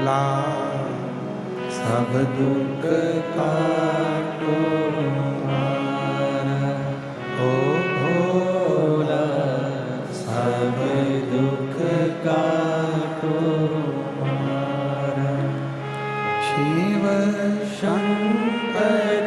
भोला सब दुख काटो हमारा। ओ भोला सब दुख काटो हमारा। शिव शंकर